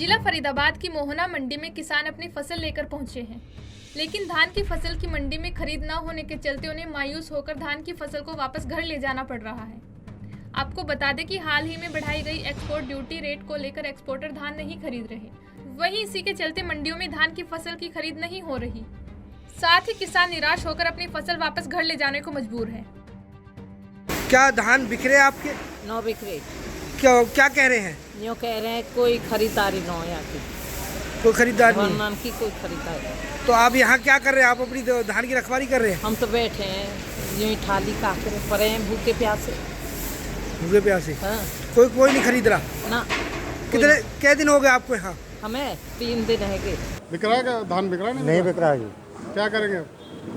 जिला फरीदाबाद की मोहना मंडी में किसान अपनी फसल लेकर पहुंचे हैं, लेकिन धान की फसल की मंडी में खरीद न होने के चलते उन्हें मायूस होकर धान की फसल को वापस घर ले जाना पड़ रहा है। आपको बता दें कि हाल ही में बढ़ाई गई एक्सपोर्ट ड्यूटी रेट को लेकर एक्सपोर्टर धान नहीं खरीद रहे, वहीं इसी के चलते मंडियों में धान की फसल की खरीद नहीं हो रही। साथ ही किसान निराश होकर अपनी फसल वापस घर ले जाने को मजबूर है। क्या धान बिक रहे आपके? नो बिक रहे। क्या कह रहे हैं? यूँ कह रहे हैं कोई खरीदारी न हो यहाँ की, कोई खरीदार नहीं नाम की कोई खरीदारी। तो आप यहाँ क्या कर रहे हैं? आप अपनी धान की रखवाली कर रहे हैं? हम तो बैठे हैं यूँ थाली काट पड़े हैं भूखे प्यासे। भूखे प्यासे? हाँ। कोई नहीं खरीद रहा ना। क्या दिन हो गए आपको यहाँ? हमें 3 दिन है के। बिक रहा है क्या धान? बिक रहा है? नहीं बिक रहा है जी। क्या करेंगे?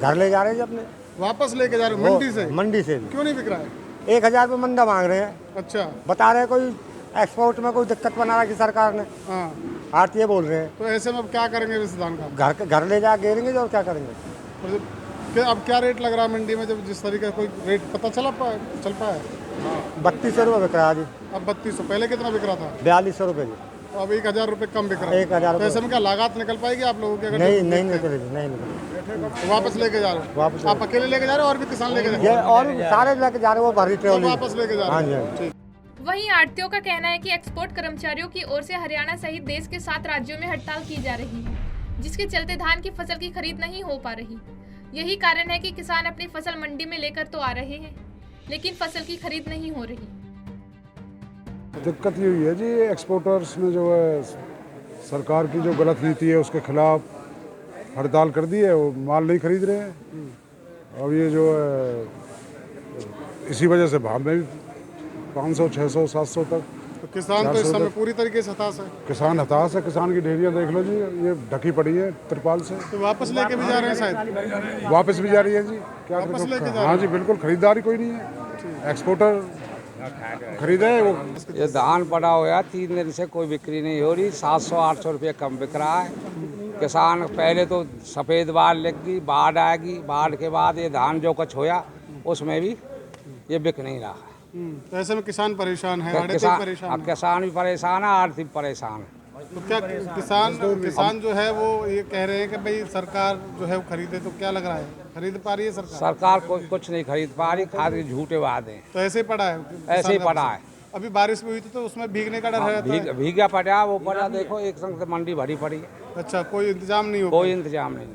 घर ले जा रहे हैं जी अपने। वापस लेके जा रहे हो मंडी से? मंडी से। क्यों नहीं बिक रहा है? 1000 रुपये मंदा मांग रहे हैं। अच्छा। बता रहे हैं कोई एक्सपोर्ट में कोई दिक्कत बना रखी सरकार ने। हाँ। आरतीय बोल रहे हैं। तो ऐसे में अब क्या करेंगे इस धान का? घर ले जा गेरेंगे और क्या करेंगे? अब क्या रेट लग रहा है मंडी में? जब जिस तरीके का कोई रेट पता चल पाया? 3200 रुपये बिक रहा है जी। अब 3200। पहले कितना बिक रहा था? 4200 रुपये जी। तो अब 1000 रुपये कम बिक रहा है। 1000 तो ऐसे में क्या लागत निकल पाएगी आप लोगों की? नहीं निकलेगी। तो वापस लेके जा रहे हो? वापस आप अकेले लेके जा रहे हो और भी किसान लेके जा रहे ये और सारे लेके जा रहे हो, वो भरी ट्रॉली वापस लेके जा रहे हो? ठीक। वहीं आढ़तियों का कहना है कि एक्सपोर्ट कर्मचारियों की ओर से हरियाणा सहित देश के 7 राज्यों में हड़ताल की जा रही है, जिसके चलते धान की फसल की खरीद नहीं हो पा रही। यही कारण है कि किसान अपनी फसल मंडी में लेकर तो आ रहे हैं, लेकिन फसल की खरीद नहीं हो रही। दिक्कत ये हुई है जी, एक्सपोर्टर्स ने जो है सरकार की जो गलत नीति है उसके खिलाफ हड़ताल कर दी है, वो माल नहीं खरीद रहे हैं। अब ये जो है इसी वजह से भाव में भी 500, 600, 700 तक। तो किसान तो इस समय पूरी तरीके से हताश है। किसान हताश है। किसान की ढेरियाँ देख लो जी, ये ढकी पड़ी है तिरपाल से। तो वापस लेके भी जा रहे हैं शायद? वापस भी जा रही है जी। क्या वापस लेके जा रहे हैं? हाँ जी बिल्कुल, खरीदारी कोई नहीं है। एक्सपोर्टर खरीदे वो। ये धान पड़ा हुआ 3 दिन से कोई बिक्री नहीं हो रही। 700-800 रुपये कम बिक रहा है। किसान पहले तो सफ़ेद बाढ़ लगी, बाढ़ आएगी, बाढ़ के बाद ये धान जो कुछ होया उसमें भी ये बिक नहीं रहा है। तो ऐसे में किसान परेशान है, किसान भी परेशान है, आर्थिक परेशान है। तो क्या किसान जो है वो ये कह रहे हैं कि भाई सरकार जो है वो खरीदे, तो क्या लग रहा है खरीद पा रही है सरकार कुछ नहीं खरीद पा रही, खाद के झूठे वादे। तो ऐसे ही पड़ा है? ऐसे ही पड़ा है। अभी बारिश भी हुई थी तो उसमें भीगने का डर है? भीगा पड़ा, वो पड़ा देखो एक संग से मंडी भरी पड़ी है। अच्छा, कोई इंतजाम नहीं हो? कोई इंतजाम नहीं।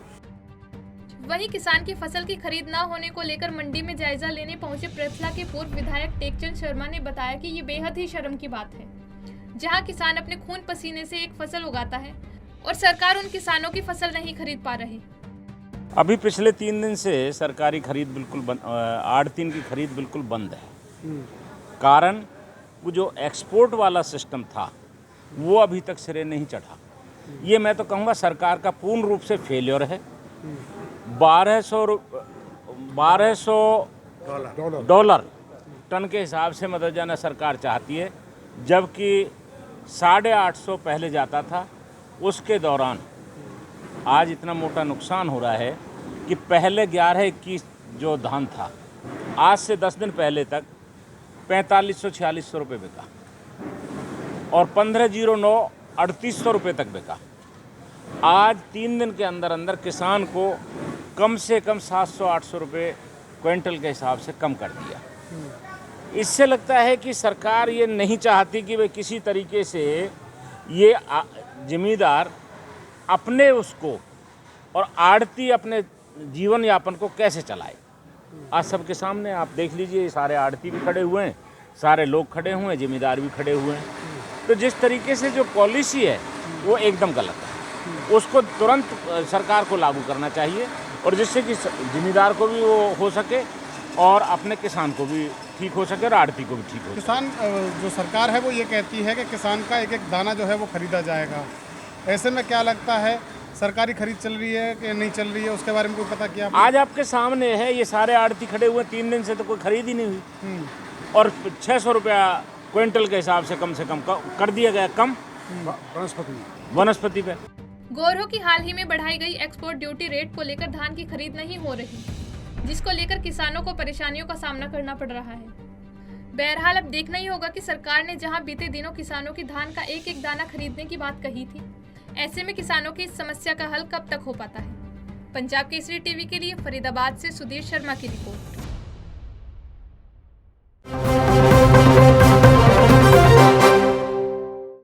वहीं किसान की फसल की खरीद न होने को लेकर मंडी में जायजा लेने पहुंचे पृथला के पूर्व विधायक टेकचंद शर्मा ने बताया कि ये बेहद ही शर्म की बात है, जहां किसान अपने खून पसीने से एक फसल उगाता है और सरकार उन किसानों की फसल नहीं खरीद पा रही। अभी पिछले 3 दिन से सरकारी खरीद बिल्कुल बंद, आढ़तियों की खरीद बिल्कुल बंद है। कारण वो जो एक्सपोर्ट वाला सिस्टम था वो अभी तक सिरे नहीं चढ़ा। ये मैं तो कहूँगा सरकार का पूर्ण रूप से फेलियर है। 1200 डॉलर टन के हिसाब से मदद जाना सरकार चाहती है, जबकि 850 पहले जाता था। उसके दौरान आज इतना मोटा नुकसान हो रहा है कि पहले 11-21 जो धान था, आज से 10 दिन पहले तक 4500-4600 रुपये बिका और 1509 3800 रुपये तक बिका। आज 3 दिन के अंदर अंदर किसान को कम से कम 700-800 रुपये क्विंटल के हिसाब से कम कर दिया। इससे लगता है कि सरकार ये नहीं चाहती कि वे किसी तरीके से ये जिम्मेदार अपने उसको और आड़ती अपने जीवन यापन को कैसे चलाए। आज सबके सामने आप देख लीजिए, सारे आड़ती भी खड़े हुए हैं, सारे लोग खड़े हुए हैं, जिम्मेदार भी खड़े हुए हैं। तो जिस तरीके से जो पॉलिसी है वो एकदम गलत है, उसको तुरंत सरकार को लागू करना चाहिए और जिससे कि जिम्मेदार को भी वो हो सके और अपने किसान को भी ठीक हो सके और आड़ती को भी ठीक हो सके। किसान जो सरकार है वो ये कहती है कि किसान का एक एक दाना जो है वो खरीदा जाएगा। ऐसे में क्या लगता है, सरकारी खरीद चल रही है कि नहीं चल रही है, उसके बारे में कोई पता किया? आज आपके सामने है, ये सारे आड़ती खड़े हुए, 3 दिन से तो कोई खरीद ही नहीं हुई और 600 रुपया क्विंटल के हिसाब से कम कर दिया गया कम वनस्पति पे। गौरव की हाल ही में बढ़ाई गई एक्सपोर्ट ड्यूटी रेट को लेकर धान की खरीद नहीं हो रही, जिसको लेकर किसानों को परेशानियों का सामना करना पड़ रहा है। बहरहाल अब देखना ही होगा कि सरकार ने जहां बीते दिनों किसानों की धान का एक एक दाना खरीदने की बात कही थी, ऐसे में किसानों की इस समस्या का हल कब तक हो पाता है। पंजाब केसरी टीवी के लिए फरीदाबाद से सुधीर शर्मा की रिपोर्ट।